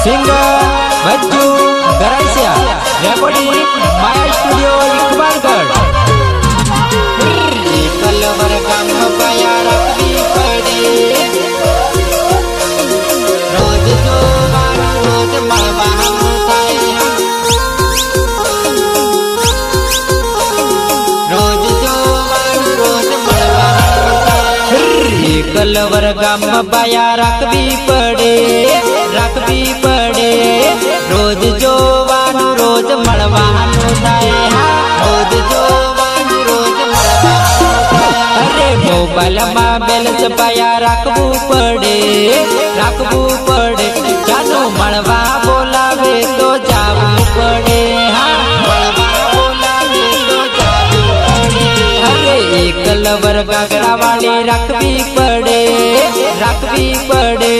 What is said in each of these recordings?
Singer बच्चू Garasia, recording माया studio Iqbalgarh. Culvert गम पाया रखी पड़े, रोज जो रोज मलबा रोज जो रोज मलबा कलवर गम पाया रखी पड़े, रखी पड़े रोज जो रोज मलवानो थाय, रोज जो रोज मलवानो थाय। अरे मोबाइल में बैलेंस पाया रखबू पड़े, रखबू पड़े जानो मलवा बोलावे तो जावू पड़े, हाँ मलवा बोलावे तो जावू पड़े। अरे एक लवर गगड़ा वाली रखबी पड़े, रखबी पड़े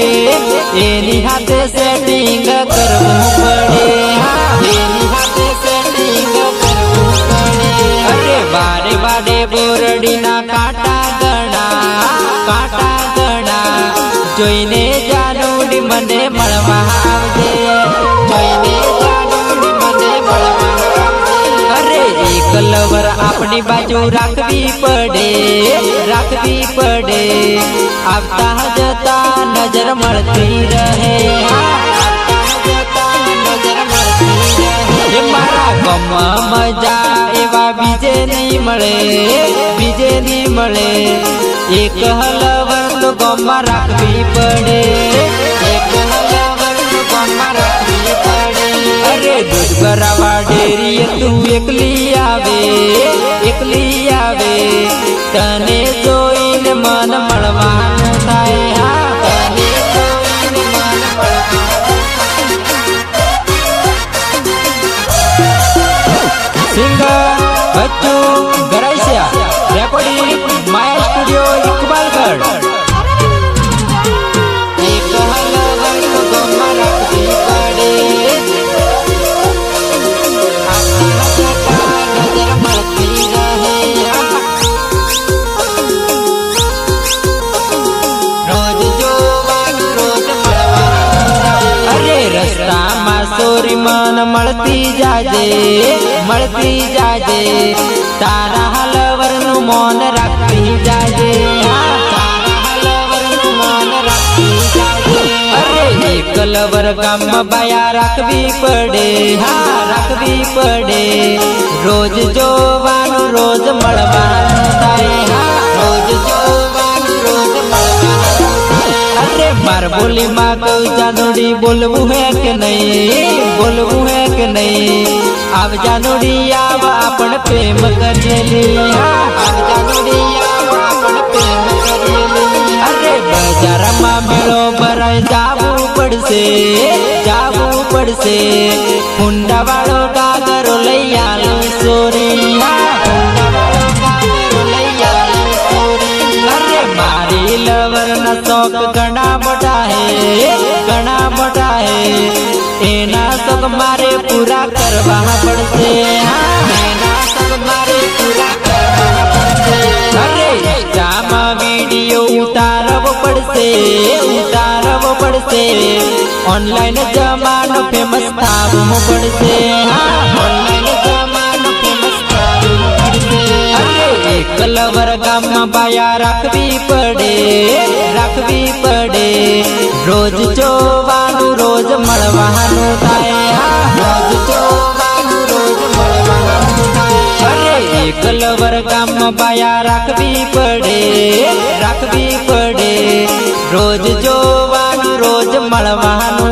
एनी हाथे सेटिंग करवू पड़े, एनी हाथे सेटिंग करवू पड़े। अरे बारे बारे बोरडी ना काटा गणा, काटा गणा जोईने जानूडी मने मळवा आवजे, जोईने जानूडी मने मळवा आवजे। अरे एक लवर अपनी बाजू रखवी पड़े, रखवी पड़े आवता जता नजर मळती रहे, आवता जता नजर मळती रहे। मारा गम मजा एवा बीजे नहीं मळे, बीजे नहीं मळे एक हलवर तो गम रखवी पड़े, एक हलवर तो गम रखवी पड़े। अरे दूध भरावा डेरी तू एकली आवे, एकली आवे तने जोईने मन मळवानो थाय, हाँ तने जोईने मन मळवानो थाय। सिंगर बच्चू गरासिया, रेकॉर्डिंग माया स्टूडियो इकबालगढ़। एक हलवर तो गम रखवी पड़े, नजर मळती रहे, रोज जो रोज मळवा। अरे रस्ता मासोरी मन मळती जाजे, मळती जाजे तारा हलवर नु मन रखती जाजे, तारा हलवर नु मन रखती जाजे। अरे एक लवर गम बाया रखवी पड़े, हाँ रखवी पड़े रोज जो रोज मळवानो थाय, हाँ रोज जो रोज मळवानो थाय। अरे मार बोली माँ को जानोड़ी बोलबू है कि नहीं, बोलबू है कि नहीं अब जानोड़ी आव अपन प्रेम करेली, अब जानोड़ी आव अपन प्रेम करेली। अरे बाजार में मेलो भराय जावू पड़से, जावू पड़से हुंडा वालो गागरो लई आलो सोरी, हुंडा वालो गागरो लई आलो सोरी। अरे मारी लवर ना शौक घना मोटा है, घना मोटा है एना शौक मारे पूरा करवा पड़से, एना शौक मारे पूरा करवा पड़से। अरे जामा वीडियो उतारव पड़से, उतारव पड़से ऑनलाइन जमानो फेमस थावू पड़से, ऑनलाइन जमानो फेमस थावू पड़से। अरे एक लवर गम बाया रखवी पड़े, रखवी पड़े रोज जो रोज मळवानो थाय, रोज जो रोज मळवानो थाय। अरे एक लवर गम बाया रखवी पड़े, रखवी पड़े रोज जो रोज मळवानो।